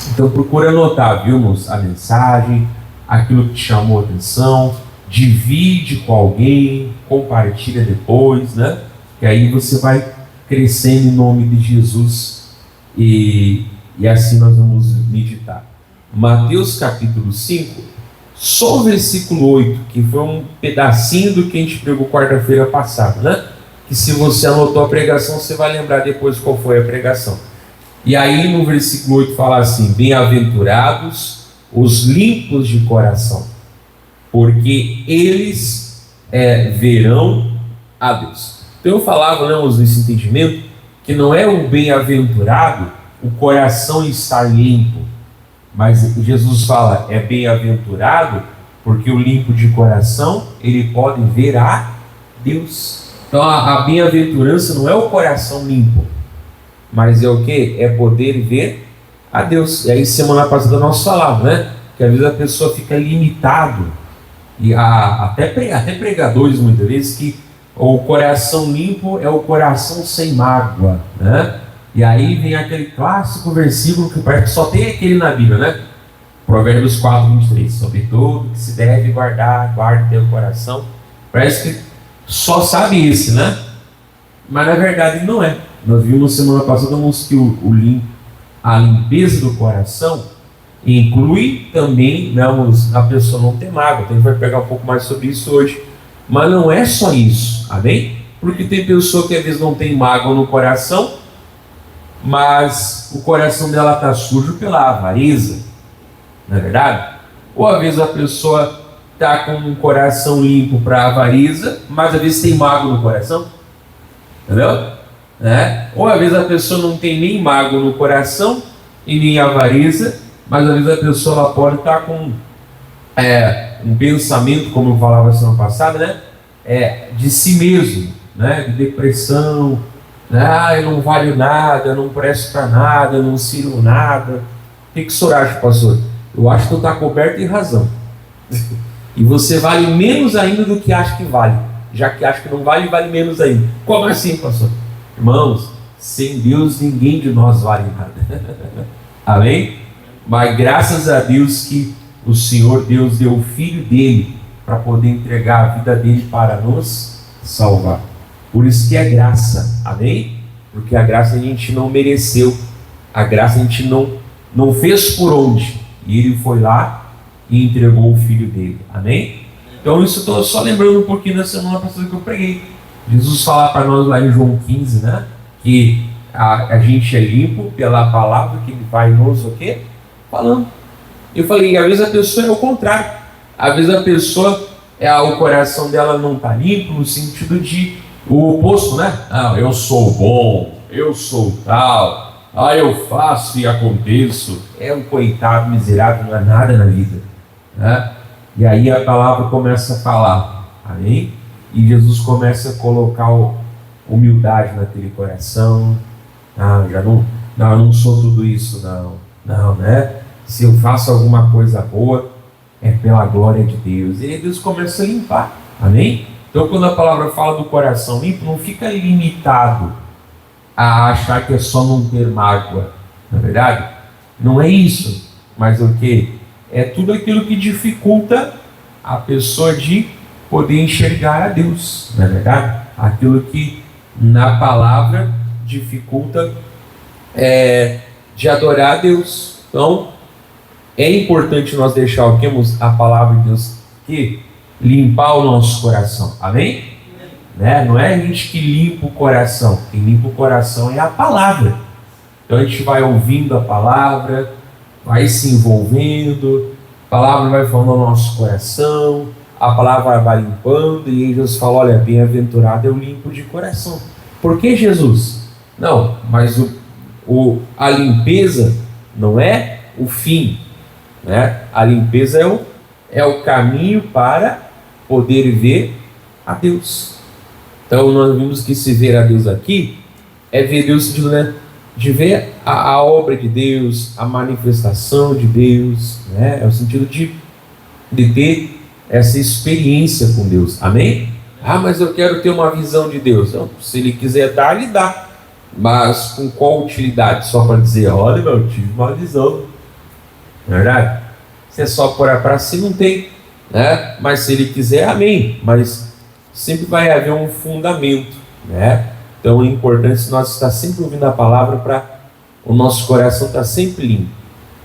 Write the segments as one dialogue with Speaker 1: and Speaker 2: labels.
Speaker 1: Então procura anotar, viu, irmãos, a mensagem, aquilo que te chamou a atenção, divide com alguém, compartilha depois, né? Que aí você vai crescendo em nome de Jesus e assim nós vamos meditar. Mateus capítulo 5, só o versículo 8, que foi um pedacinho do que a gente pregou quarta-feira passada, né? Que se você anotou a pregação, você vai lembrar depois qual foi a pregação. E aí no versículo 8 fala assim: bem-aventurados os limpos de coração, porque eles verão a Deus. Então eu falava, né, nesse entendimento, que não é o bem-aventurado o coração estar limpo, mas Jesus fala, é bem-aventurado porque o limpo de coração, ele pode ver a Deus. Então a bem-aventurança não é o coração limpo, mas é o que? É poder ver a Deus. E aí semana passada nós falávamos, né? Que às vezes a pessoa fica limitado, e até pregadores muitas vezes, que o coração limpo é o coração sem mágoa, né? E aí vem aquele clássico versículo que parece que só tem aquele na Bíblia, né? Provérbios 4, 23. Sobre tudo que se deve guardar, guarde teu coração. Parece que só sabe esse, né? Mas na verdade não é. Nós vimos semana passada que a limpeza do coração inclui também, né, a pessoa não ter mágoa. Então a gente vai pegar um pouco mais sobre isso hoje. Mas não é só isso, amém? Porque tem pessoa que às vezes não tem mágoa no coração, mas o coração dela está sujo pela avareza, não é verdade? Ou às vezes a pessoa está com um coração limpo para a avareza, mas às vezes tem mágoa no coração, entendeu? Ou às vezes a pessoa não tem nem mágoa no coração e nem avareza, mas às vezes a pessoa ela pode estar com um pensamento, como eu falava semana passada, né? De si mesmo, né? De depressão, né? Eu não valho nada, eu não presto para nada, eu não sirvo nada. O que o senhor acha, pastor? Eu acho que tu está coberto de razão. E você vale menos ainda do que acha que vale. Já que acha que não vale, vale menos ainda. Como assim, pastor? Irmãos, sem Deus ninguém de nós vale nada. Amém? Mas graças a Deus que o Senhor Deus deu o Filho dele para poder entregar a vida dele para nos salvar. Por isso que é graça, amém? Porque a graça a gente não mereceu, a graça a gente não fez por onde, e ele foi lá e entregou o Filho dele, amém? Então isso eu estou só lembrando um pouquinho da semana passada que eu preguei. Jesus fala para nós lá em João 15, né? Que a gente é limpo pela palavra que ele vai nos o quê? Falando. Eu falei, às vezes a pessoa é o contrário. Às vezes a pessoa, o coração dela não está limpo no sentido de o oposto, né? Eu sou bom, eu sou tal, eu faço e aconteço. É um coitado miserável, não é nada na vida, né? E aí a palavra começa a falar, amém? E Jesus começa a colocar humildade naquele coração. Eu não sou tudo isso, não, né? Se eu faço alguma coisa boa, é pela glória de Deus. E aí Deus começa a limpar, amém? Então quando a palavra fala do coração limpo, não fica limitado a achar que é só não ter mágoa, não é verdade? Não é isso, mas o que? É tudo aquilo que dificulta a pessoa de poder enxergar a Deus, não é verdade? Aquilo que na palavra dificulta de adorar a Deus. Então é importante nós deixar o que a palavra de Deus que limpar o nosso coração, amém? Né? Não é a gente que limpa o coração, quem limpa o coração é a palavra. Então a gente vai ouvindo a palavra, vai se envolvendo, a palavra vai falando ao nosso coração, a palavra vai limpando, e Jesus fala, olha, bem-aventurado é o limpo de coração. Por que Jesus? Não, mas a limpeza não é o fim, né? A limpeza é o caminho para poder ver a Deus. Então nós vimos que se ver a Deus aqui é ver Deus, né? De ver a obra de Deus, a manifestação de Deus, né? É o sentido de ter essa experiência com Deus, amém? Mas eu quero ter uma visão de Deus. Então, se Ele quiser dar, Ele dá. Mas com qual utilidade? Só para dizer, olha, eu tive uma visão. Não é verdade? Se é só por para si, não tem, né? Mas se ele quiser, amém. Mas sempre vai haver um fundamento, né? Então é importante nós estar sempre ouvindo a palavra para o nosso coração estar sempre limpo,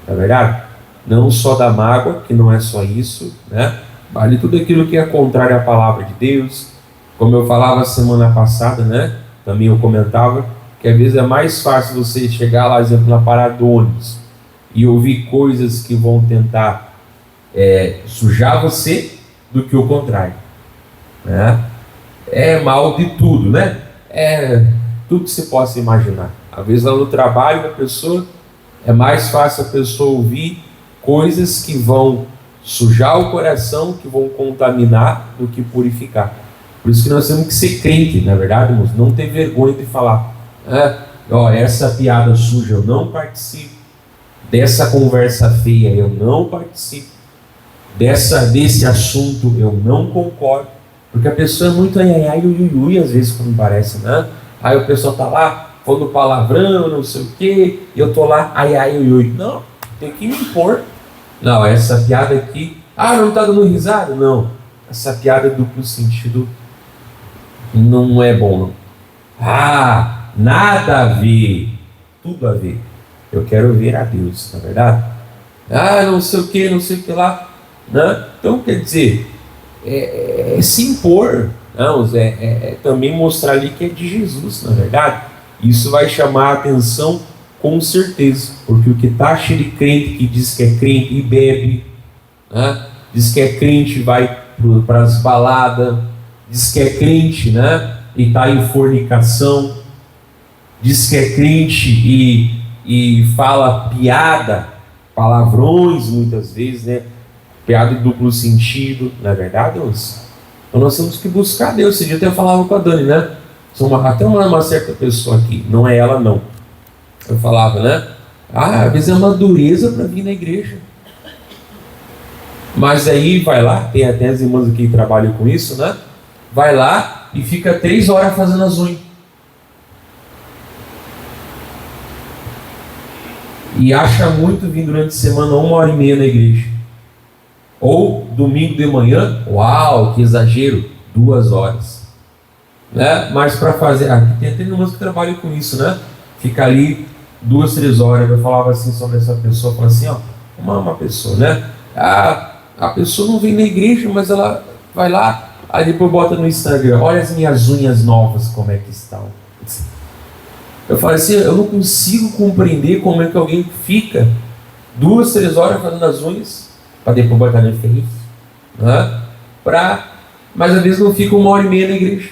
Speaker 1: não é verdade? Não só da mágoa, que não é só isso, né? Vale tudo aquilo que é contrário à palavra de Deus. Como eu falava semana passada, né? Também eu comentava que às vezes é mais fácil você chegar lá, por exemplo, na parada do ônibus e ouvir coisas que vão tentar sujar você do que o contrário, né? É mal de tudo, né? É tudo que você possa imaginar. Às vezes lá no trabalho da pessoa é mais fácil a pessoa ouvir coisas que vão sujar o coração, que vão contaminar, do que purificar. Por isso que nós temos que ser crente, na verdade, irmãos, não ter vergonha de falar, essa piada suja eu não participo, dessa conversa feia eu não participo, desse assunto eu não concordo, porque a pessoa é muito ai, ui, ui, às vezes quando parece, né? Aí o pessoal tá lá falando palavrão, não sei o que, e eu tô lá, ai, ui, ui. Não, tem que me impor. Não, essa piada aqui, não tá dando risada? Não, essa piada duplo sentido não é bom, não. Nada a ver, tudo a ver. Eu quero ver a Deus, na verdade? Não sei o que lá, né? Então, quer dizer, se impor, não, também mostrar ali que é de Jesus, na verdade. Isso vai chamar a atenção com certeza, porque o que está cheio de crente, que diz que é crente e bebe, né? Diz que é crente e vai para as baladas, diz que é crente, né? E está em fornicação, diz que é crente e fala piada, palavrões muitas vezes, né? Piada de duplo sentido, não é verdade, Deus? Então nós temos que buscar Deus. Esse dia eu até falava com a Dani, né? Até uma certa pessoa aqui, não é ela não. Eu falava, né? Às vezes é uma dureza para vir na igreja. Mas aí vai lá, tem até as irmãs aqui que trabalham com isso, né? Vai lá e fica 3 horas fazendo as unhas. E acha muito vir durante a semana 1h30 na igreja. Ou domingo de manhã, uau, que exagero, 2 horas. Né? Mas para fazer, tem até irmãs que trabalham com isso, né? Fica ali 2, 3 horas. Eu falava assim sobre essa pessoa, falava assim, uma pessoa, né? A pessoa não vem na igreja, mas ela vai lá, aí depois bota no Instagram, olha as minhas unhas novas, como é que estão. Eu falei assim, eu não consigo compreender como é que alguém fica 2, 3 horas fazendo as unhas, para depois botar no Face, né? Mas às vezes não fica 1h30 na igreja,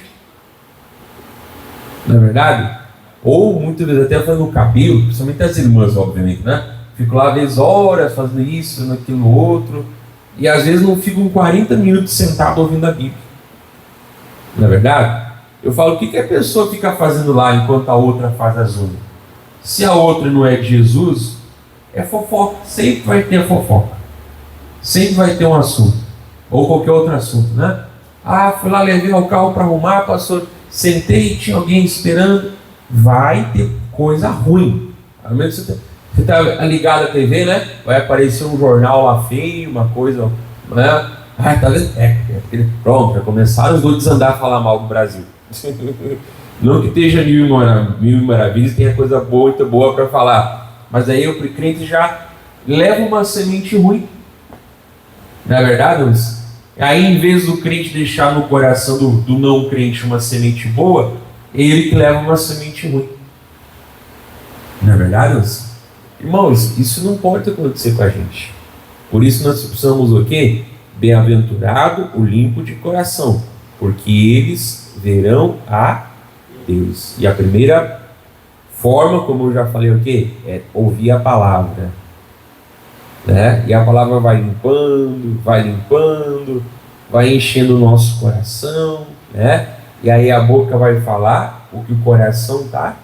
Speaker 1: não é verdade? Ou muitas vezes até fazendo o cabelo, principalmente as irmãs, obviamente, né? Fico lá às vezes horas fazendo isso, naquilo, outro, e às vezes não ficam 40 minutos sentado ouvindo a Bíblia, não é verdade? Eu falo, o que a pessoa fica fazendo lá enquanto a outra faz as unhas? Se a outra não é de Jesus, é fofoca, sempre vai ter fofoca, sempre vai ter um assunto, ou qualquer outro assunto, né? Fui lá, levei o carro para arrumar, passou, sentei, tinha alguém esperando, vai ter coisa ruim. Ao menos você está ligado à TV, né? Vai aparecer um jornal lá feio, uma coisa, né? Tá vendo? Pronto, já começaram os dois a andar a falar mal do Brasil. Não que esteja mil maravilhas e tenha coisa boa, muito boa para falar, mas aí o crente já leva uma semente ruim, não é verdade, Luiz? Aí em vez do crente deixar no coração do não crente uma semente boa, é ele que leva uma semente ruim, não é verdade, Luiz? Irmãos, isso não pode acontecer com a gente. Por isso nós precisamos o quê? Bem-aventurado o limpo de coração, porque eles verão a Deus. E a primeira forma, como eu já falei, o quê? É ouvir a palavra, né? E a palavra vai limpando, vai enchendo o nosso coração, né? E aí a boca vai falar o que o coração está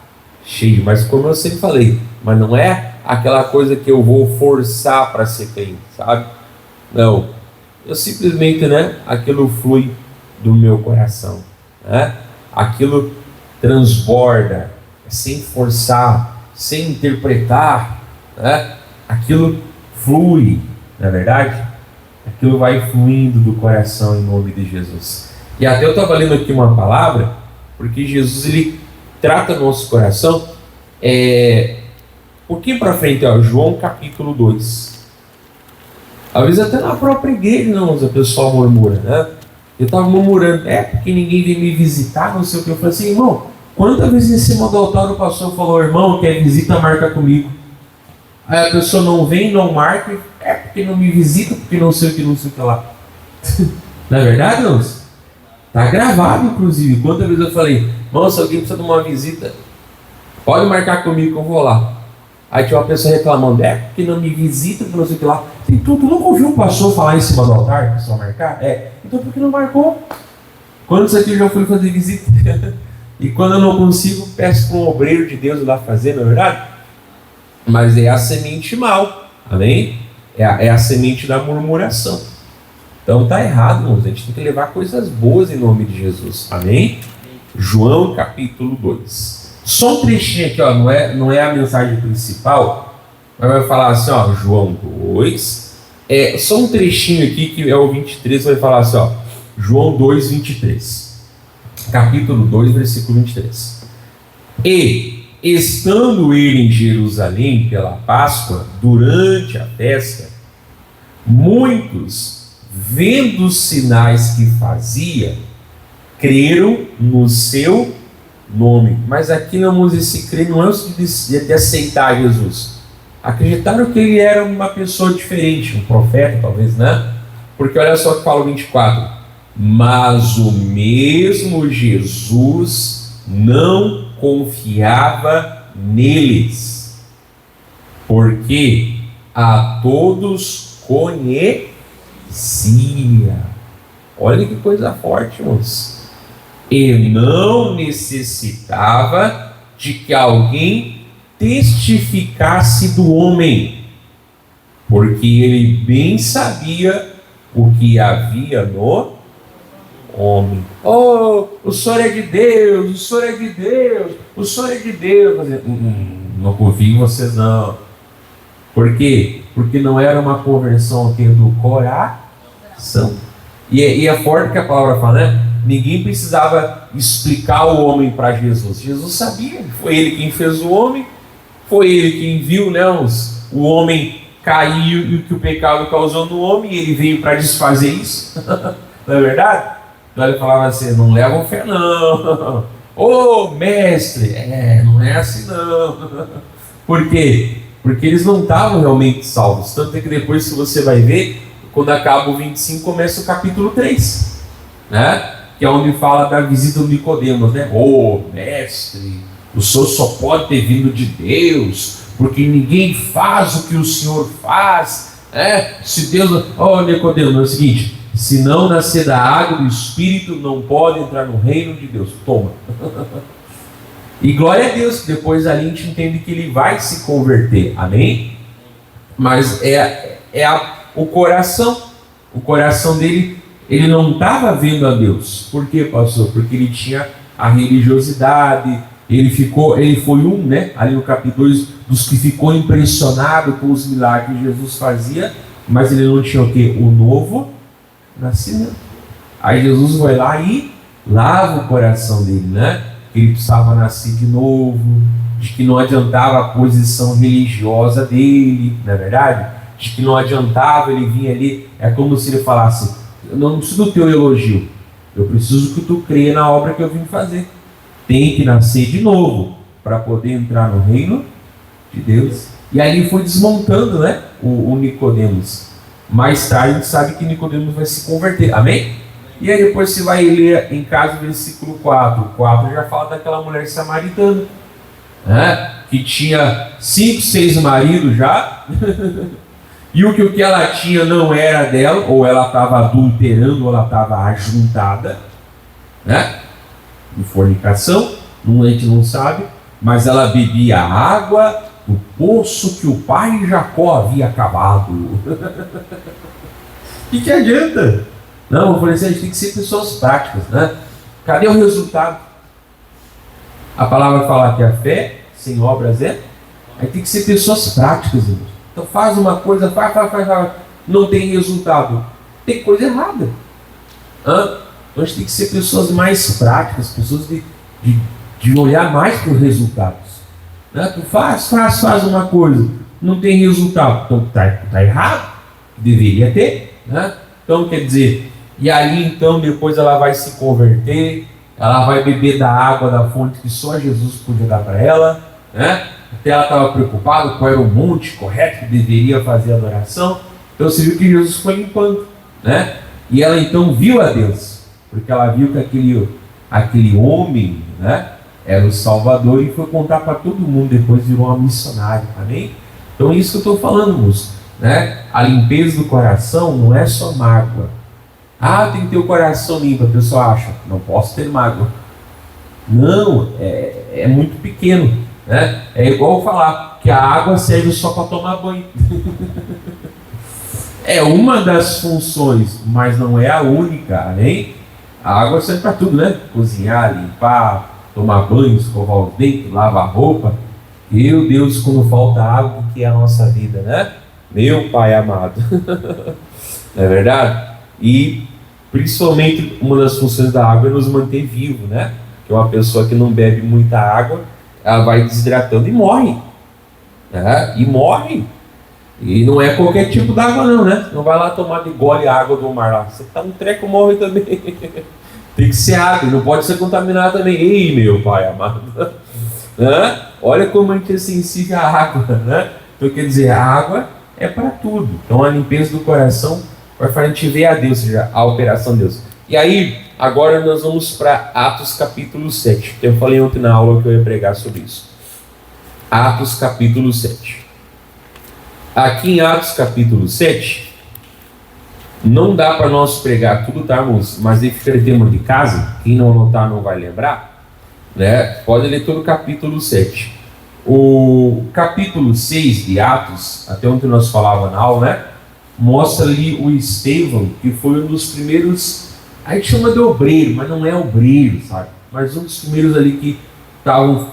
Speaker 1: cheio. Mas como eu sempre falei, mas não é aquela coisa que eu vou forçar para ser crente, sabe? Não, eu simplesmente, né? Aquilo flui do meu coração, né? Aquilo transborda, sem forçar, sem interpretar, né? Aquilo flui, não é verdade? Aquilo vai fluindo do coração em nome de Jesus. E até eu estava lendo aqui uma palavra, porque Jesus ele trata o nosso coração, um pouquinho para frente, ó, João capítulo 2. Às vezes até na própria igreja, não, o pessoal murmura, né? Eu estava murmurando, porque ninguém vem me visitar, não sei o que. Eu falei assim, irmão, quantas vezes em cima do altar o pastor falou, irmão, quer visita, marca comigo. Aí a pessoa não vem, não marca, porque não me visita, porque não sei o que, não sei o que lá. Não é verdade, não? Está gravado, inclusive. Quantas vezes eu falei, irmão, se alguém precisa de uma visita, pode marcar comigo que eu vou lá. Aí tinha uma pessoa reclamando, porque não me visita, porque não sei o que lá. Tu nunca ouviu o pastor falar em cima do altar, que só marcar? Então por que não marcou? Quantos aqui eu já fui fazer visita? E quando eu não consigo, peço para um obreiro de Deus lá fazer, não é verdade? Mas é a semente mal, amém? É a semente da murmuração. Então está errado, irmãos. A gente tem que levar coisas boas em nome de Jesus, amém? João capítulo 2. Só um trechinho aqui, ó, não é a mensagem principal, mas vai falar assim, ó, João 2, só um trechinho aqui que é o 23, vai falar assim, ó, João 2, 23, capítulo 2, versículo 23. E, estando ele em Jerusalém pela Páscoa, durante a festa, muitos, vendo os sinais que fazia, creram no seu nome. Mas aqui não usa esse crer, não é o sentido de aceitar Jesus. Acreditaram que ele era uma pessoa diferente, um profeta talvez, né? Porque olha só o que fala o 24. Mas o mesmo Jesus não confiava neles, porque a todos conhecia. Olha que coisa forte, irmãos. E não necessitava de que alguém testificasse do homem, porque ele bem sabia o que havia no homem. Oh, o Senhor é de Deus, o Senhor é de Deus, o Senhor é de Deus. Não confio em vocês não. Por quê? Porque não era uma conversão aqui do coração. E é forte que a palavra fala, né? Ninguém precisava explicar o homem para Jesus. Jesus sabia, foi ele quem fez o homem, foi ele quem viu, né, o homem cair e o que o pecado causou no homem, e ele veio para desfazer isso. Não é verdade? Então ele falava assim, não levam fé não. Ô mestre, não é assim não. Por quê? Porque eles não estavam realmente salvos. Tanto é que depois, se você vai ver, quando acaba o 25, começa o capítulo 3, né? Que é onde fala da visita do Nicodemos, né? Mestre, o senhor só pode ter vindo de Deus, porque ninguém faz o que o senhor faz, né? Se Deus... Nicodemos, é o seguinte, se não nascer da água do Espírito, não pode entrar no reino de Deus. Toma. E glória a Deus, que depois ali a gente entende que ele vai se converter, amém? Mas o coração dele, ele não estava vendo a Deus. Por quê, pastor? Porque ele tinha a religiosidade, ele foi um, né, ali no capítulo 2, dos que ficou impressionado com os milagres que Jesus fazia, mas ele não tinha o quê? O novo nascimento. Aí Jesus vai lá e lava o coração dele, né? Ele precisava nascer de novo, de que não adiantava a posição religiosa dele, não é verdade? De que não adiantava ele vir ali, é como se ele falasse, eu não preciso do teu elogio, eu preciso que tu creia na obra que eu vim fazer. Tem que nascer de novo para poder entrar no reino de Deus. E aí ele foi desmontando, né, o Nicodemos. Mais tarde a gente sabe que Nicodemos vai se converter, amém? E aí depois você vai ler em casa o versículo 4. O 4 já fala daquela mulher samaritana, né, que tinha 5, 6 maridos já. E o que ela tinha não era dela, ou ela estava adulterando, ou ela estava ajuntada, né? De fornicação, a gente não sabe, mas ela bebia água do poço que o pai Jacó havia cavado. E que adianta? Não, eu falei assim, a gente tem que ser pessoas práticas, né? Cadê o resultado? A palavra fala que a fé sem obras aí tem que ser pessoas práticas, irmãos. Então faz uma coisa, faz, não tem resultado. Tem coisa errada. Então a gente tem que ser pessoas mais práticas, pessoas de olhar mais para os resultados. Tu faz uma coisa, não tem resultado, então está errado, deveria ter. Então quer dizer, e aí então depois ela vai se converter, ela vai beber da água da fonte que só Jesus podia dar para ela, até ela estava preocupada qual era o monte correto que deveria fazer a adoração. Então você viu que Jesus foi limpando, e ela então viu a Deus, porque ela viu que aquele homem, era o Salvador, e foi contar para todo mundo, depois virou uma missionária, amém? Então é isso que eu estou falando, moço, a limpeza do coração não é só mágoa. Tem que ter o coração limpo. A pessoa acha, não posso ter mágoa. Não, é muito pequeno, é igual falar que a água serve só para tomar banho. É uma das funções, mas não é a única, amém? A água serve para tudo, cozinhar, limpar, tomar banho, escovar os dentes, lavar roupa. Meu Deus, quando falta água, o que é a nossa vida, Meu Pai amado. Não é verdade? E principalmente uma das funções da água é nos manter vivo, Que uma pessoa que não bebe muita água, ela vai desidratando e morre. E morre. E não é qualquer tipo d'água não, Não vai lá tomar de gole a água do mar lá. Você tá no treco, morre também. Tem que ser água, não pode ser contaminado também. Ei, meu Pai amado. Olha como a gente é sensível à água, Então quer dizer, a água é para tudo. Então a limpeza do coração vai fazer a gente ver a Deus, ou seja, a operação de Deus. E aí, agora nós vamos para Atos capítulo 7. Eu falei ontem na aula que eu ia pregar sobre isso. Atos capítulo 7. Aqui em Atos capítulo 7, não dá para nós pregar tudo, tá, irmãos? Mas aí fica tema de casa. Quem não anotar não vai lembrar, Pode ler todo o capítulo 7. O capítulo 6 de Atos, até onde nós falávamos na aula, mostra ali o Estevão, que foi um dos primeiros, a gente chama de obreiro, mas não é obreiro, sabe? Mas um dos primeiros ali que estavam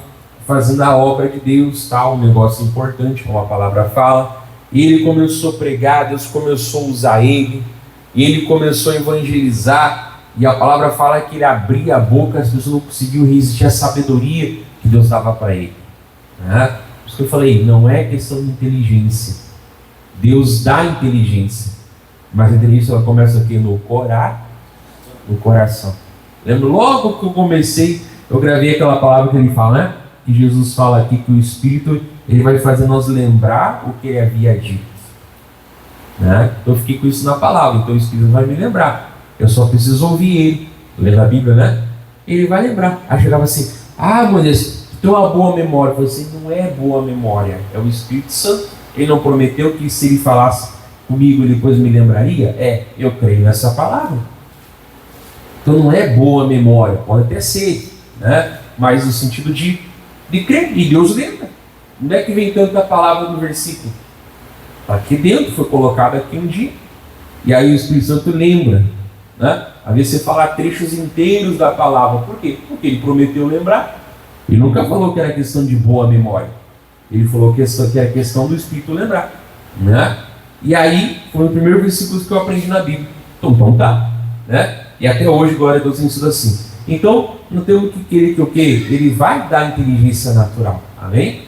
Speaker 1: fazendo a obra de Deus, um negócio importante, como a palavra fala. E ele começou a pregar, Deus começou a usar ele, e ele começou a evangelizar, e a palavra fala que ele abria a boca, as pessoas não conseguiam resistir à sabedoria que Deus dava para ele. Por isso que eu falei, não é questão de inteligência. Deus dá inteligência, mas a inteligência ela começa aqui no coração. Lembro logo que eu comecei, eu gravei aquela palavra que ele fala, que Jesus fala aqui que o Espírito ele vai fazer nós lembrar o que ele havia dito. Então eu fiquei com isso na palavra, então o Espírito vai me lembrar. Eu só preciso ouvir ele, lendo a Bíblia, Ele vai lembrar. Aí chegava assim, meu Deus, tem uma boa memória. Eu falei assim, não é boa memória, é o Espírito Santo. Ele não prometeu que se ele falasse comigo e depois me lembraria? Eu creio nessa palavra. Então não é boa memória, pode até ser, mas no sentido de crer, e Deus lembra. Não é que vem tanta palavra no versículo. Aqui dentro foi colocado aqui um dia. E aí o Espírito Santo lembra. Às vezes você fala trechos inteiros da palavra. Por quê? Porque ele prometeu lembrar. Ele nunca falou que era questão de boa memória. Ele falou que era questão do Espírito lembrar. E aí foi o primeiro versículo que eu aprendi na Bíblia. Então tá. E até hoje, glória a Deus, tem sido assim. Então, não temos que querer que o quê? Ele vai dar inteligência natural. Amém?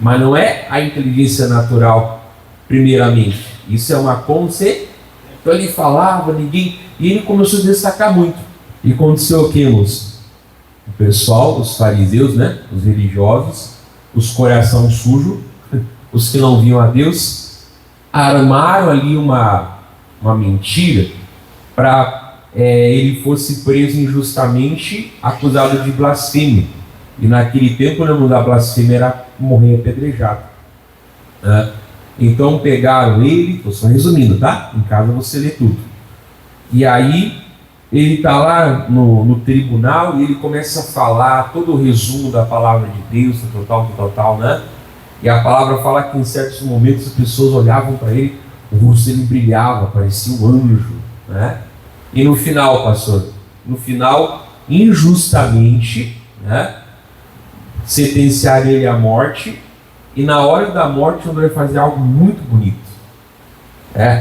Speaker 1: Mas não é a inteligência natural primeiramente. Isso é uma consequência. Então ele falava, ninguém... E ele começou a destacar muito. E aconteceu o que, moço? O pessoal, os fariseus, os religiosos, os coração sujo, os que não viam a Deus, armaram ali uma mentira para ele fosse preso injustamente, acusado de blasfêmia. E naquele tempo, o nome da blasfêmia era morrer apedrejado. Então pegaram ele, estou só resumindo, tá? Em casa você lê tudo. E aí ele está lá no tribunal e ele começa a falar todo o resumo da palavra de Deus, total, E a palavra fala que em certos momentos as pessoas olhavam para ele, o rosto dele brilhava, parecia um anjo, E no final, pastor, injustamente, sentenciaram ele à morte e na hora da morte ele vai fazer algo muito bonito.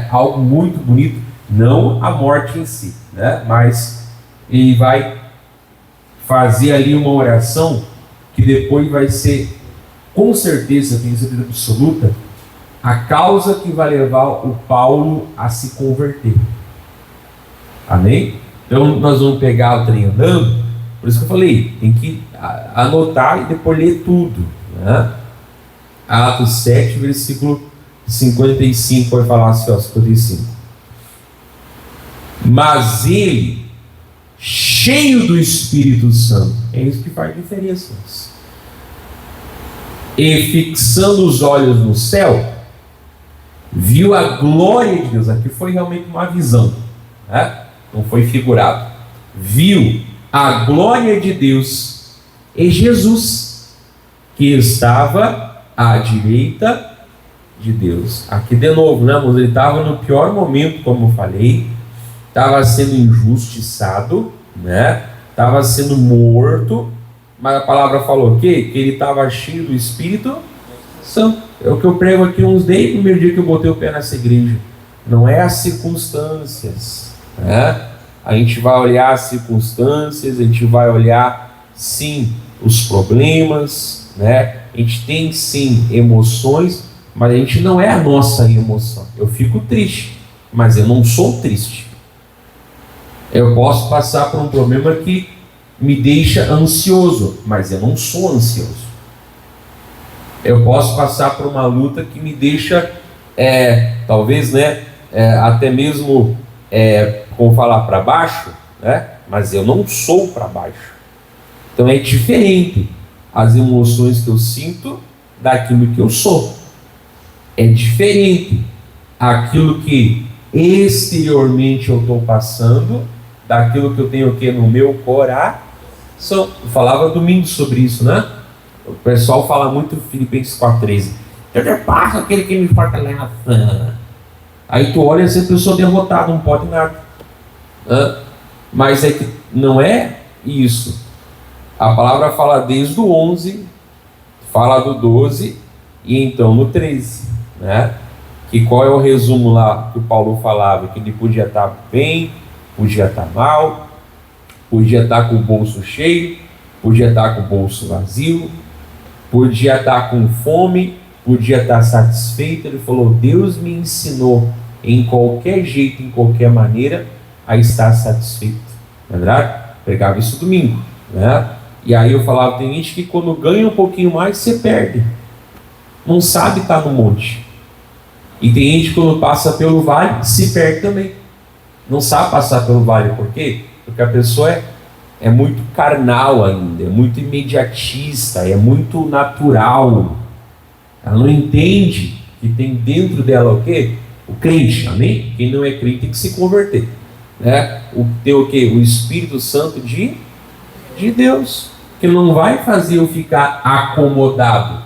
Speaker 1: Algo muito bonito, não a morte em si, né? Mas ele vai fazer ali uma oração que depois vai ser, com certeza, tenho certeza absoluta, a causa que vai levar o Paulo a se converter. Amém? Então nós vamos pegar o trem andando, por isso que eu falei, tem que anotar e depois ler tudo, né? Atos 7, versículo 55, vai falar assim, 55. Mas ele, cheio do Espírito Santo, é isso que faz diferença. E fixando os olhos no céu, viu a glória de Deus. Aqui foi realmente uma visão, né? Não foi figurado. Viu a glória de Deus e Jesus, que estava à direita de Deus. Aqui de novo, né, irmãos? Ele estava no pior momento, como eu falei, estava sendo injustiçado, né? Estava sendo morto, mas a palavra falou o quê? Que ele estava cheio do Espírito Santo. É o que eu prego aqui uns desde o primeiro dia que eu botei o pé nessa igreja. Não é as circunstâncias, né? A gente vai olhar as circunstâncias, a gente vai olhar, sim, os problemas, né? A gente tem, sim, emoções, mas a gente não é a nossa emoção. Eu fico triste, mas eu não sou triste. Eu posso passar por um problema que me deixa ansioso, mas eu não sou ansioso. Eu posso passar por uma luta que me deixa, talvez, né, até mesmo, como falar, para baixo, né? Mas eu não sou para baixo. Então é diferente as emoções que eu sinto daquilo que eu sou. É diferente aquilo que exteriormente eu estou passando daquilo que eu tenho aqui no meu coração. Eu falava domingo sobre isso, né? O pessoal fala muito Filipenses 4,13. Eu repasso aquele que me fortalece. Aí tu olha e a pessoa derrotada, não pode nada. Mas é que não é isso. A palavra fala desde o 11, fala do 12 e então no 13, né? Que qual é o resumo lá que o Paulo falava? Que ele podia estar bem, podia estar mal, podia estar com o bolso cheio, podia estar com o bolso vazio, podia estar com fome, podia estar satisfeito. Ele falou: Deus me ensinou em qualquer jeito, em qualquer maneira, a estar satisfeito. Não é verdade? Pregava isso domingo, né? E aí eu falava: tem gente que quando ganha um pouquinho mais, você perde. Não sabe estar no monte. E tem gente que quando passa pelo vale, se perde também. Não sabe passar pelo vale. Por quê? Porque a pessoa é muito carnal ainda, é muito imediatista, é muito natural. Ela não entende que tem dentro dela o quê? O crente, amém? Quem não é crente tem que se converter, né? Ter o quê? O Espírito Santo de Deus, que não vai fazer eu ficar acomodado,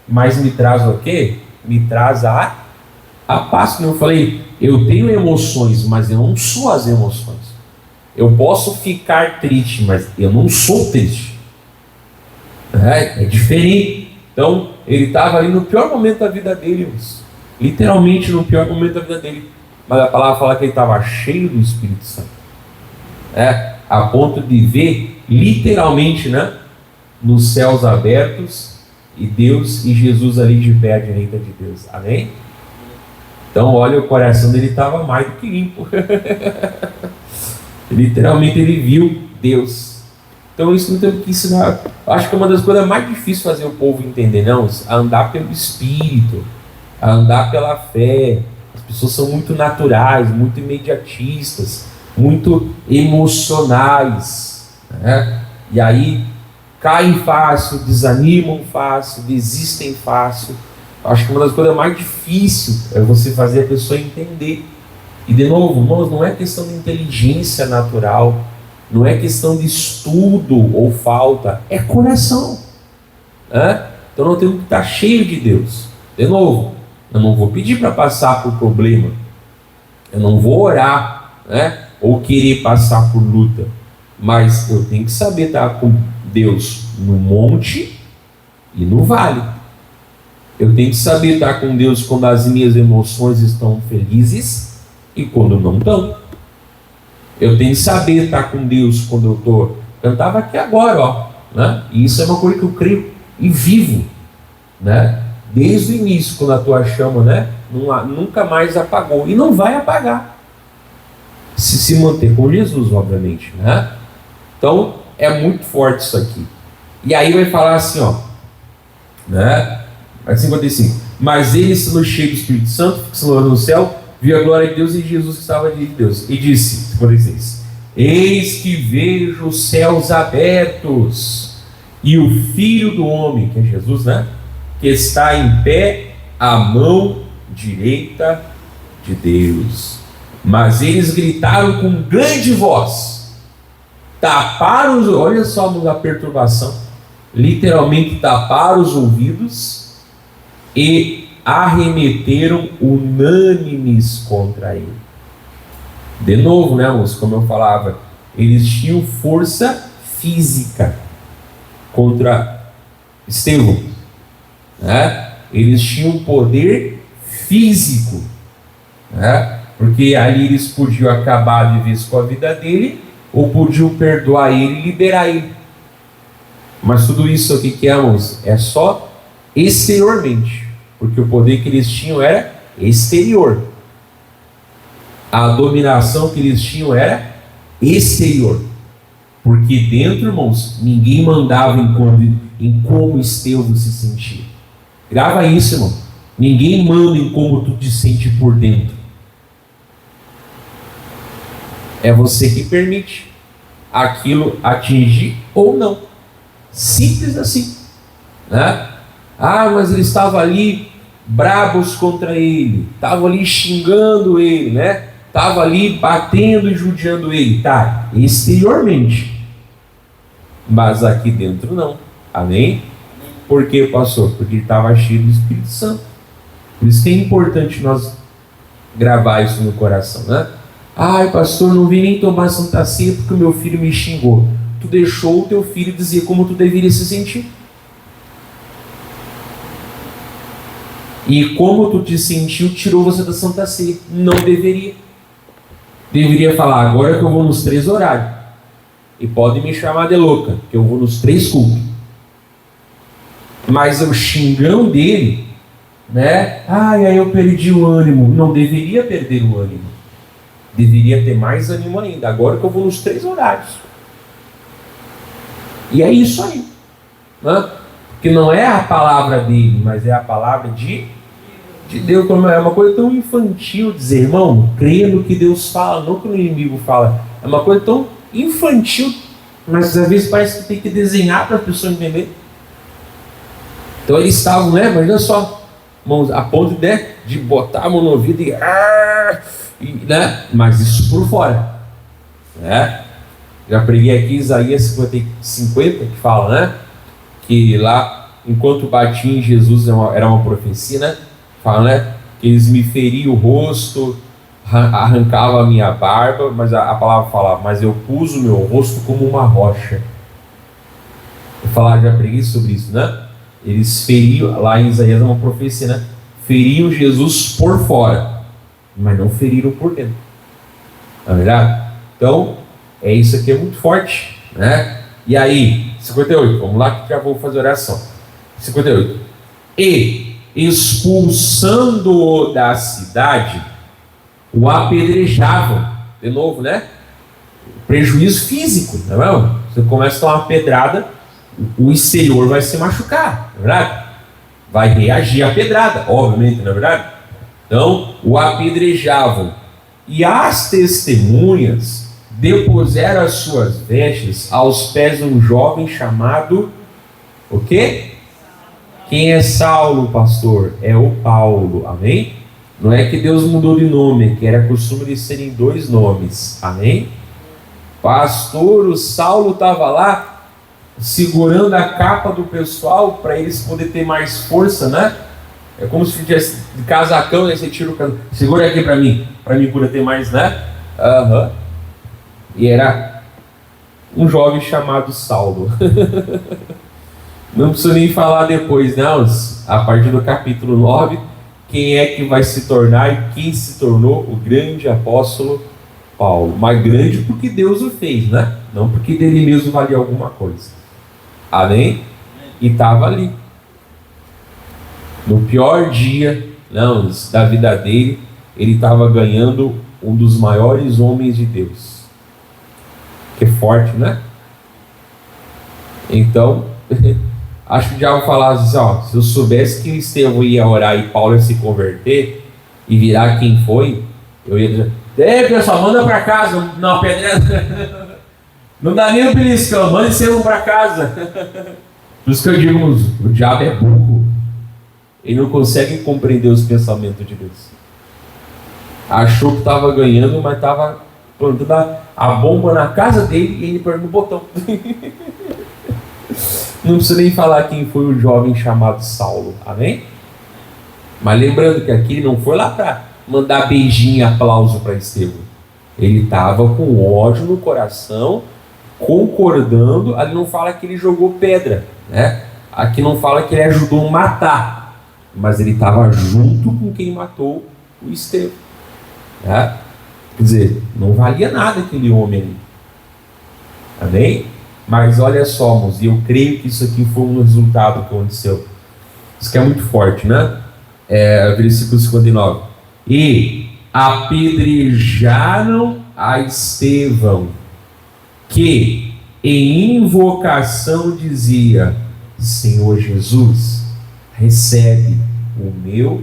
Speaker 1: mas me traz o quê? Me traz a paz. Como eu falei, eu tenho emoções, mas eu não sou as emoções. Eu posso ficar triste, mas eu não sou triste. É diferente. Então, ele estava ali no pior momento da vida dele, literalmente no pior momento da vida dele. Mas a palavra fala que ele estava cheio do Espírito Santo, a ponto de ver literalmente, né, nos céus abertos e Deus e Jesus ali de pé à direita de Deus. Amém? Então, olha, o coração dele estava mais do que limpo. Literalmente ele viu Deus. Então isso não tem que ensinar. Acho que é uma das coisas mais difíceis fazer o povo entender, não, a andar pelo Espírito, a andar pela fé. As pessoas são muito naturais, muito imediatistas, muito emocionais, né? E aí caem fácil, desanimam fácil, desistem fácil. Acho que uma das coisas mais difíceis é você fazer a pessoa entender. E de novo, irmãos, não é questão de inteligência natural, não é questão de estudo ou falta, é coração, né? Então nós temos que estar cheio de Deus. De novo, eu não vou pedir para passar por problema, eu não vou orar, né, ou querer passar por luta, mas eu tenho que saber estar com Deus no monte e no vale. Eu tenho que saber estar com Deus quando as minhas emoções estão felizes e quando não estão. Eu tenho que saber estar com Deus quando eu estou... Eu estava aqui agora, ó, né? E isso é uma coisa que eu creio e vivo, né? Desde o início, quando a tua chama, né, nunca mais apagou. E não vai apagar. Se manter com Jesus, obviamente, né? Então, é muito forte isso aqui. E aí vai falar assim, ó, né? 55. Mas ele, sendo cheio do Espírito Santo, fixando no céu, viu a glória de Deus e Jesus que estava diante de Deus. E disse, 56, eis que vejo os céus abertos e o Filho do Homem, que é Jesus, né? Que está em pé à mão direita de Deus. Mas eles gritaram com grande voz, taparam os... Olha só a perturbação. Literalmente taparam os ouvidos e arremeteram unânimes contra ele. De novo, né, irmãos? Como eu falava, eles tinham força física contra Estevão, né? Eles tinham poder físico, né? Porque ali eles podiam acabar de vez com a vida dele, ou podiam perdoar ele e liberar ele. Mas tudo isso aqui que irmãos, é só exteriormente, porque o poder que eles tinham era exterior. A dominação que eles tinham era exterior. Porque dentro, irmãos, ninguém mandava em como Estevão se sentia. Grava isso, irmão. Ninguém manda em como tu te sente por dentro. É você que permite aquilo atingir ou não. Simples assim, né? Ah, mas ele estava ali bravos contra ele, estava ali xingando ele, né? Estava ali batendo e judiando ele, tá? Exteriormente, mas aqui dentro não. Amém? Por quê, pastor? Porque ele estava cheio do Espírito Santo. Por isso que é importante nós gravar isso no coração, né? Ai, pastor, não vim nem tomar Santa Ceia porque o meu filho me xingou. Tu deixou o teu filho dizer como tu deveria se sentir. E como tu te sentiu, tirou você da Santa Ceia. Não deveria. Deveria falar, agora que eu vou nos 3 horários. E pode me chamar de louca, que eu vou nos 3 cultos. Mas o xingão dele, né? Ai, aí eu perdi o ânimo. Não deveria perder o ânimo. Deveria ter mais ânimo ainda. Agora que eu vou nos 3 horários. E é isso aí, né? Porque não é a palavra dele, mas é a palavra de Deus. É uma coisa tão infantil dizer, irmão, creia no que Deus fala, não que o inimigo fala. É uma coisa tão infantil, mas às vezes parece que tem que desenhar para a pessoa entender. Então eles estavam, né? Mas olha só, irmãos, a ponto de botar a mão no ouvido e né? Mas isso por fora, né? Já preguei aqui Isaías 50 que fala, né? Que lá, enquanto batiam em Jesus, era uma profecia, né? Fala, né? Que eles me feriam o rosto, arrancavam a minha barba, mas a palavra fala, mas eu pus o meu rosto como uma rocha. Eu falar, já preguei sobre isso, né? Eles feriam, lá em Isaías é uma profecia, né? Feriam Jesus por fora, mas não feriram por dentro. Não é verdade? Então, isso aqui é muito forte, né? E aí, 58, vamos lá que já vou fazer oração. 58. E, expulsando-o da cidade, o apedrejavam. De novo, né? Prejuízo físico, não é? Você começa a tomar uma pedrada, o exterior vai se machucar, não é verdade? Vai reagir à pedrada, obviamente, não é verdade? Então, o apedrejavam. E as testemunhas depuseram as suas vestes aos pés de um jovem chamado, o quê? Quem é Saulo, pastor? É o Paulo, amém? Não é que Deus mudou de nome, que era costume de serem 2 nomes, amém? Pastor, o Saulo estava lá segurando a capa do pessoal para eles poderem ter mais força, né? É como se tivesse de casacão, aí você tira o casacão, segura aqui para mim poder ter mais, né? E era um jovem chamado Saulo. Não preciso nem falar depois, não. A partir do capítulo 9, quem é que vai se tornar e quem se tornou o grande apóstolo Paulo. Mas grande porque Deus o fez, né? Não porque dele mesmo valia alguma coisa. Amém? E estava ali. No pior dia, não, da vida dele, ele estava ganhando um dos maiores homens de Deus. Que forte, né? Então, acho que o diabo falava assim, ó, se eu soubesse que Estevão ia orar e Paulo ia se converter e virar quem foi, eu ia dizer, pessoal, manda para casa. Não, pedra. Não dá nem um beliscão, manda Estevão para casa. Por isso que eu digo, o diabo é burro. Ele não consegue compreender os pensamentos de Deus. Achou que estava ganhando, mas estava plantando a bomba na casa dele e ele perdeu no botão. Não precisa nem falar quem foi o jovem chamado Saulo, amém? Mas lembrando que aqui não foi lá para mandar beijinho e aplauso para Estevão. Ele estava com ódio no coração, concordando. Ali não fala que ele jogou pedra, né? Aqui não fala que ele ajudou a matar, mas ele estava junto com quem matou o Estevão, né? Quer dizer, não valia nada aquele homem ali, amém? Mas olha só, irmãos, e eu creio que isso aqui foi um resultado que aconteceu. Isso que é muito forte, né? Versículo 59. E apedrejaram a Estevão, que em invocação dizia: Senhor Jesus, recebe o meu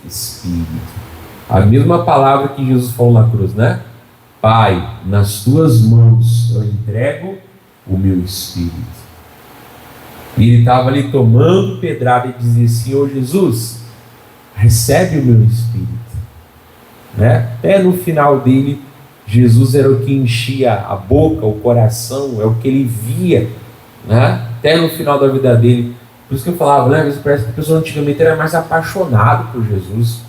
Speaker 1: espírito. A mesma palavra que Jesus falou na cruz, né? Pai, nas tuas mãos eu entrego o meu espírito. E ele estava ali tomando pedrada e dizia: Senhor Jesus, recebe o meu espírito, né? Até no final dele, Jesus era o que enchia a boca, o coração, é o que ele via, né? Até no final da vida dele. Por isso que eu falava, né? Às vezes parece que a pessoa antigamente era mais apaixonado por Jesus,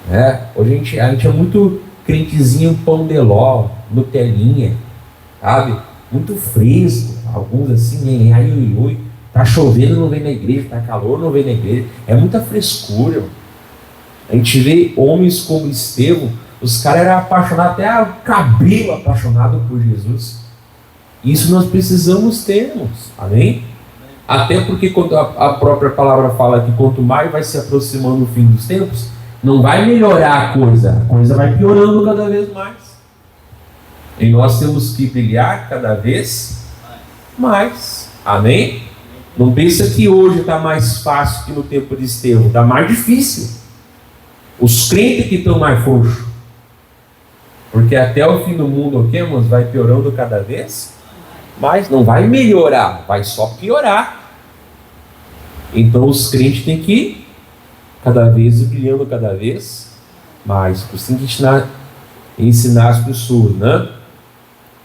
Speaker 1: né? Hoje a gente é muito crentezinho pão de ló, Nutelinha, sabe? Muito fresco, alguns assim, ai, tá chovendo, não vem na igreja, tá calor, não vem na igreja, é muita frescura. A gente vê homens como Estevão, os caras eram apaixonados, até o cabelo apaixonado por Jesus. Isso nós precisamos termos, amém? Até porque quando a própria palavra fala que quanto mais vai se aproximando o fim dos tempos, não vai melhorar a coisa vai piorando cada vez mais. E nós temos que brilhar cada vez mais. Amém? Não pensa que hoje está mais fácil que no tempo de Estevão. Está mais difícil. Os crentes que estão mais frouxos. Porque até o fim do mundo, ok, irmãos, vai piorando cada vez mais. Não vai melhorar, vai só piorar. Então os crentes têm que ir cada vez brilhando cada vez mais. Por isso tem que ensinar as pessoas, né?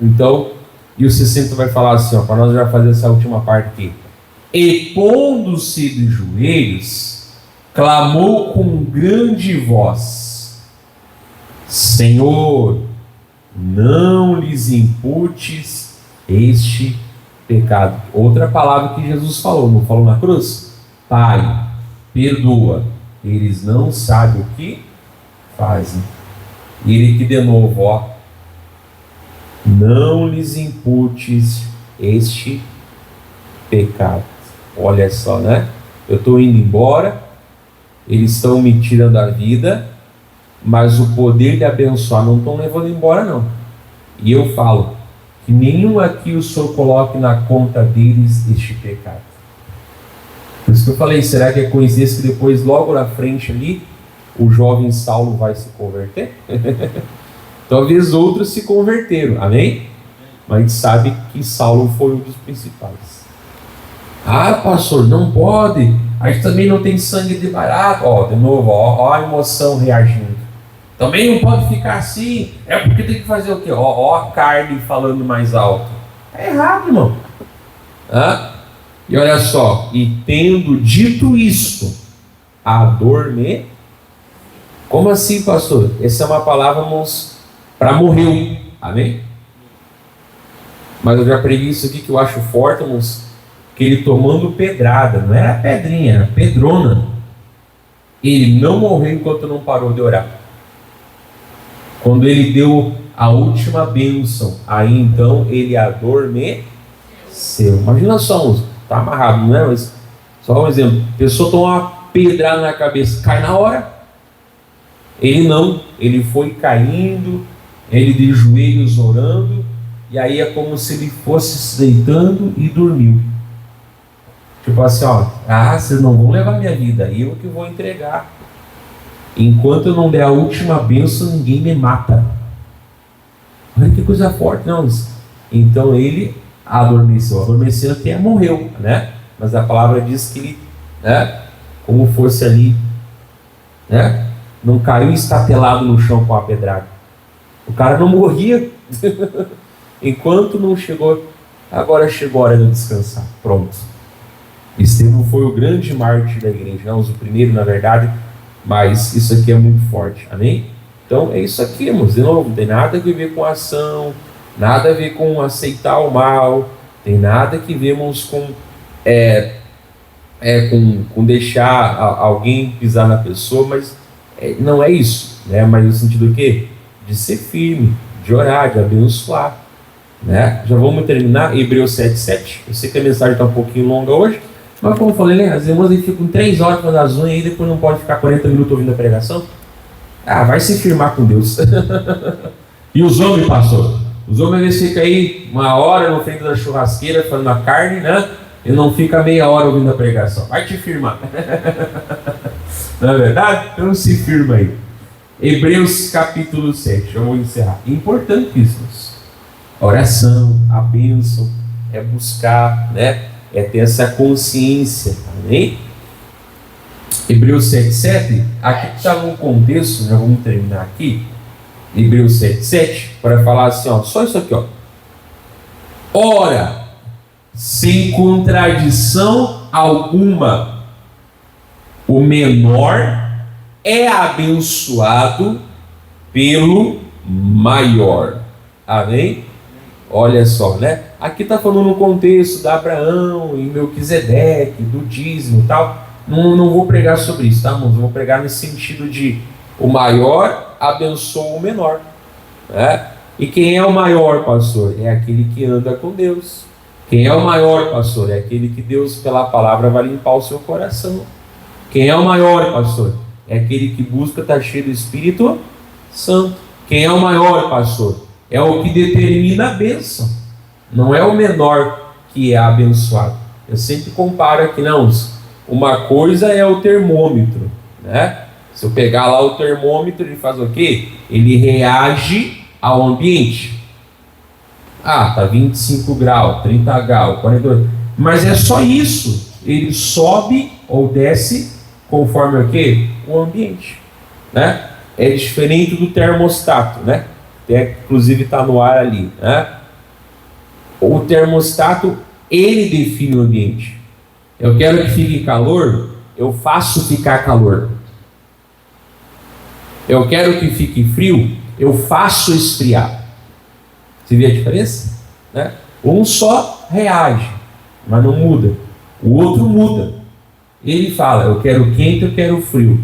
Speaker 1: Então, e o 60 vai falar assim, para nós já fazer essa última parte aqui. E pondo-se de joelhos, clamou com grande voz: Senhor, não lhes imputes este pecado. Outra palavra que Jesus falou, não falou na cruz? Pai, perdoa, eles não sabem o que fazem. E ele que de novo, ó, não lhes imputes este pecado. Olha só, né? Eu estou indo embora, eles estão me tirando a vida, mas o poder de abençoar não estão levando embora, não. E eu falo que nenhum aqui o Senhor coloque na conta deles este pecado. Por isso que eu falei, será que é coincidência que depois, logo na frente ali, o jovem Saulo vai se converter? Talvez outros se converteram, amém? Mas a gente sabe que Saulo foi um dos principais. Ah, pastor, não pode. A gente também não tem sangue de barato. Ó, de novo, ó a emoção reagindo. Também não pode ficar assim. É porque tem que fazer o quê? Ó a carne falando mais alto. É errado, irmão. E olha só, e tendo dito isto, adormeceu. Como assim, pastor? Essa é uma palavra, irmãos, para morrer, amém? Mas eu já preguei isso aqui que eu acho forte, irmãos, que ele tomando pedrada, não era pedrinha, era pedrona, ele não morreu enquanto não parou de orar. Quando ele deu a última bênção, aí então ele adormeceu. Imagina só, está amarrado, não é? Mas só um exemplo, a pessoa toma uma pedrada na cabeça, cai na hora. Ele não, ele foi caindo, ele de joelhos orando, e aí é como se ele fosse se deitando e dormiu. Tipo assim, ó, vocês não vão levar minha vida, eu que vou entregar. Enquanto eu não der a última bênção, ninguém me mata. Olha que coisa forte, não. Então ele adormeceu até morreu, né? Mas a palavra diz que ele, né, como fosse ali, né, não caiu estatelado no chão com a pedrada. O cara não morria enquanto não chegou. Agora chegou a hora de descansar. Pronto. Estevão foi o grande mártir da igreja, não, o primeiro na verdade, mas isso aqui é muito forte, amém? Então é isso aqui, irmãos, de novo, não tem nada a ver com ação, nada a ver com aceitar o mal, tem nada que vemos com com deixar alguém pisar na pessoa, mas não é isso, né? Mas no sentido do quê? De ser firme, de orar, de abençoar, né? Já vamos terminar, Hebreus 7:7. Eu sei que a mensagem está um pouquinho longa hoje, mas como eu falei, né? As irmãs aí ficam 3 horas fazendo as unhas e depois não pode ficar 40 minutos ouvindo a pregação. Vai se firmar com Deus. E os homens, pastor? Os homens eles ficam aí 1 hora na frente da churrasqueira fazendo a carne, né? E não fica meia hora ouvindo a pregação. Vai te firmar. Não é verdade? Então se firma aí. Hebreus capítulo 7. Eu vou encerrar. Importantíssimos. A oração, a bênção, é buscar, né? É ter essa consciência. Amém? Hebreus 7:7. Aqui está num contexto, né? Vamos terminar aqui. Hebreus 7:7. Para falar assim, ó. Só isso aqui, ó. Ora, sem contradição alguma, o menor é abençoado pelo maior. Amém? Olha só, né? Aqui está falando no contexto de Abraão e Melquisedeque, do dízimo e tal. Não vou pregar sobre isso, tá, irmãos? Eu vou pregar nesse sentido de o maior abençoa o menor, né? E quem é o maior, pastor? É aquele que anda com Deus. Quem é o maior, pastor? É aquele que Deus, pela palavra, vai limpar o seu coração. Quem é o maior, pastor? É aquele que busca estar cheio do Espírito Santo. Quem é o maior, pastor? É o que determina a bênção. Não é o menor que é abençoado. Eu sempre comparo aqui, não. Uma coisa é o termômetro, né? Se eu pegar lá o termômetro, ele faz o quê? Ele reage ao ambiente. Tá 25 graus, 30 graus, 42. Mas é só isso. Ele sobe ou desce conforme o quê? O ambiente, né? É diferente do termostato, né? Inclusive está no ar ali, né? O termostato, ele define o ambiente. Eu quero que fique calor, eu faço ficar calor. Eu quero que fique frio, eu faço esfriar. Você vê a diferença? Né? Um só reage, mas não muda. O outro muda. Ele fala, eu quero quente, eu quero frio.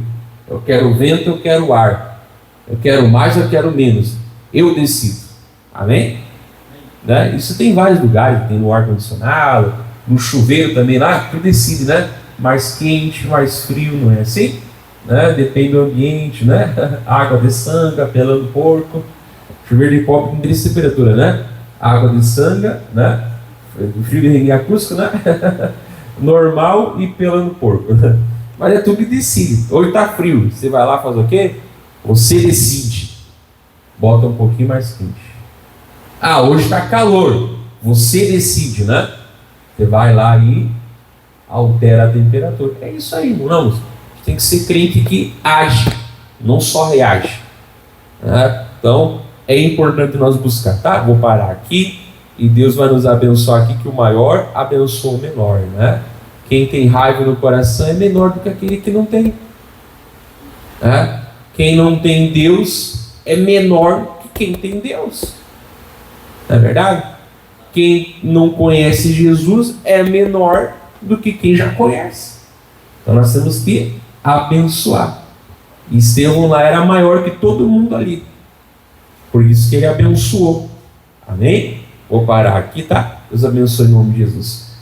Speaker 1: Eu quero vento, eu quero ar. Eu quero mais, eu quero menos. Eu decido. Amém? Né? Isso tem em vários lugares. Tem no ar-condicionado, no chuveiro também lá. Tu decide, né? Mais quente, mais frio, não é assim? Né? Depende do ambiente, né? Água de sanga, pelando porco. Chuveiro de pó com três temperatura, né? Água de sanga, né? Frio de Renguia Cusco, né? Normal e pelando porco. Mas é tu que decide. Hoje tá frio. Você vai lá fazer o quê? Você decide. Bota um pouquinho mais quente. Hoje está calor. Você decide, né? Você vai lá e altera a temperatura. É isso aí, irmãos. Tem que ser crente que age, não só reage. Né? Então, é importante nós buscar, tá? Vou parar aqui e Deus vai nos abençoar aqui, que o maior abençoa o menor, né? Quem tem raiva no coração é menor do que aquele que não tem. Né? Quem não tem Deus é menor que quem tem Deus. Não é verdade? quem não conhece Jesus é menor do que quem já conhece. Então nós temos que abençoar. E Estevão lá era maior que todo mundo ali. Por isso que ele abençoou. Amém? Vou parar aqui, tá? Deus abençoe em nome de Jesus.